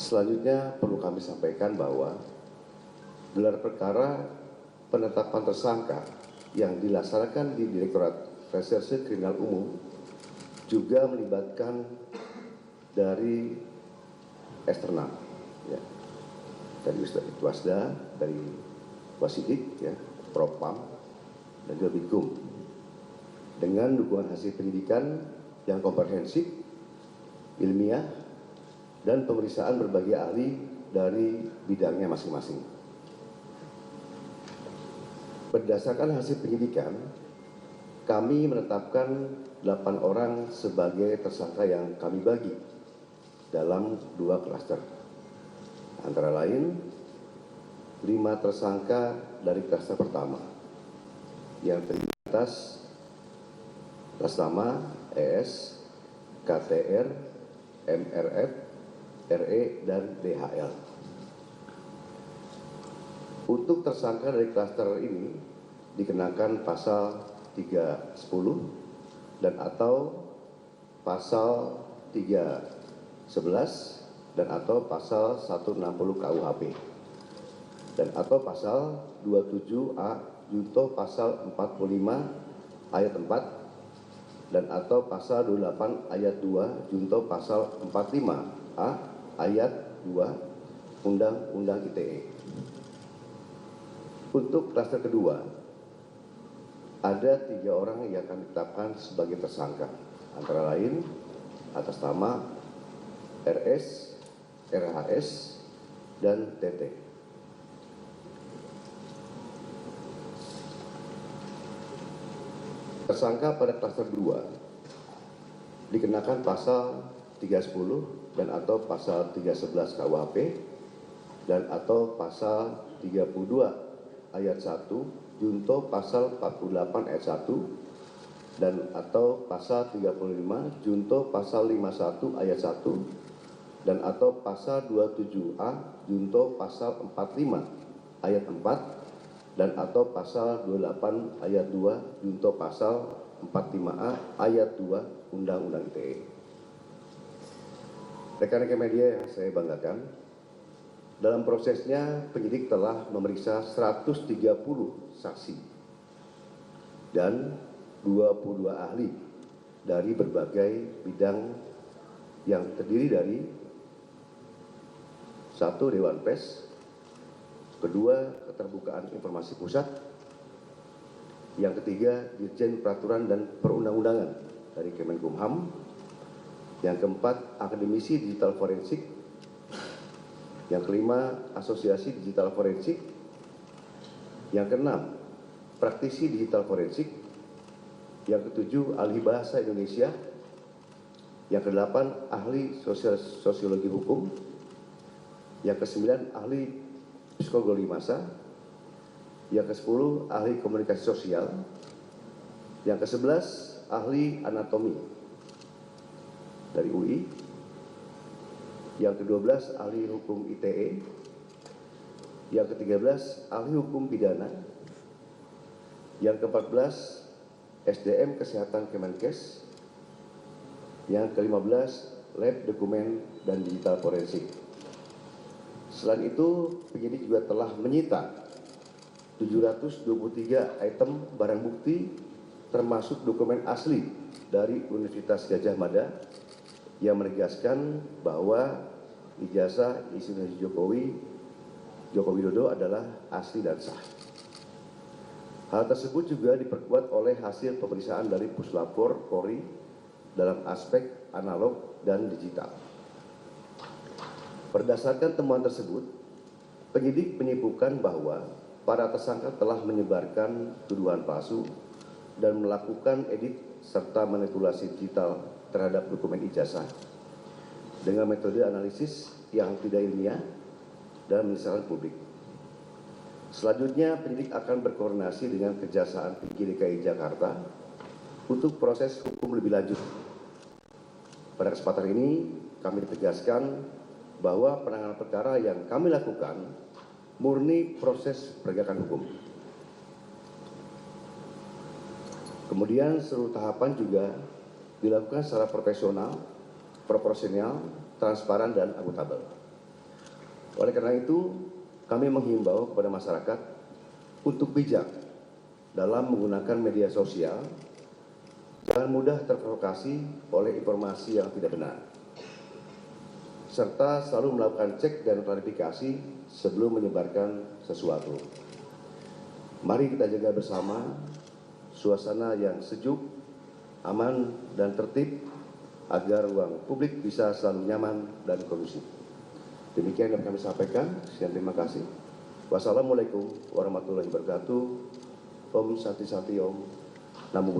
Selanjutnya perlu kami sampaikan bahwa gelar perkara penetapan tersangka yang dilaksanakan di Direktorat Reserse Kriminal Umum juga melibatkan dari eksternal, ya, dari Wasda, dari Wasidik, ya, Propam, dan juga Bikum, dengan dukungan hasil penyidikan yang komprehensif, ilmiah, dan pemeriksaan berbagai ahli dari bidangnya masing-masing. Berdasarkan hasil penyidikan, kami menetapkan 8 orang sebagai tersangka yang kami bagi dalam 2 klaster. Antara lain, 5 tersangka dari klaster pertama yang terdiri atas nama ES, KTR, MRF, RE, dan DHL. Untuk tersangka dari klaster ini dikenakan pasal 310 dan atau pasal 311 dan atau pasal 160 KUHP dan atau pasal 27A junto pasal 45 ayat 4 dan atau pasal 28 ayat 2 junto pasal 45A ayat 2 Undang-Undang ITE. Untuk klaster kedua, ada 3 orang yang kami tetapkan sebagai tersangka, antara lain atas nama RS, RHS, dan TT. Tersangka pada klaster 2 dikenakan pasal 310 dan atau pasal 311 KUHP dan atau pasal 32 ayat 1 junto pasal 48 ayat 1 dan atau pasal 35 junto pasal 51 ayat 1 dan atau pasal 27A junto pasal 45 ayat 4 dan atau pasal 28 ayat 2 junto pasal 45A ayat 2 Undang-Undang ITE. Rekan-rekan media yang saya banggakan, dalam prosesnya penyidik telah memeriksa 130 saksi dan 22 ahli dari berbagai bidang yang terdiri dari 1. Dewan Pers, 2. Keterbukaan Informasi Pusat, yang ketiga Dirjen Peraturan dan Perundang-undangan dari Kemenkumham, yang keempat Akademisi Digital Forensik, yang kelima Asosiasi Digital Forensik, yang keenam Praktisi Digital Forensik, yang ketujuh Ahli Bahasa Indonesia, yang kedelapan Ahli Sosiologi Hukum, yang kesembilan Ahli Psikologi Massa, yang ke-10 Ahli Komunikasi Sosial, yang ke-11 Ahli Anatomi dari UI, yang ke-12 Ahli Hukum ITE, yang ke-13 Ahli Hukum Pidana, yang ke-14 SDM Kesehatan Kemenkes, yang ke-15 Lab Dokumen dan Digital Forensik. Selain itu, penyidik juga telah menyita 723 item barang bukti termasuk dokumen asli dari Universitas Gadjah Mada yang menegaskan bahwa ijazah Insinyur Joko Widodo adalah asli dan sah. Hal tersebut juga diperkuat oleh hasil pemeriksaan dari Puslapor Polri dalam aspek analog dan digital. Berdasarkan temuan tersebut, penyidik menyimpulkan bahwa para tersangka telah menyebarkan tuduhan palsu dan melakukan edit serta manipulasi digital terhadap dokumen ijazah dengan metode analisis yang tidak ilmiah dan menyesatkan publik. Selanjutnya, penyidik akan berkoordinasi dengan Kejaksaan Tinggi DKI Jakarta untuk proses hukum lebih lanjut. Pada kesempatan ini, kami tegaskan bahwa penanganan perkara yang kami lakukan murni proses penegakan hukum. Kemudian seluruh tahapan juga dilakukan secara profesional, proporsional, transparan, dan akuntabel. Oleh karena itu, kami menghimbau kepada masyarakat untuk bijak dalam menggunakan media sosial. Jangan mudah terprovokasi oleh informasi yang tidak benar, serta selalu melakukan cek dan klarifikasi sebelum menyebarkan sesuatu. Mari kita jaga bersama suasana yang sejuk, aman, dan tertib agar ruang publik bisa selalu nyaman dan kondusif. Demikian yang kami sampaikan. Sekian, terima kasih. Wassalamualaikum warahmatullahi wabarakatuh. Om Santi Santi Om. Namo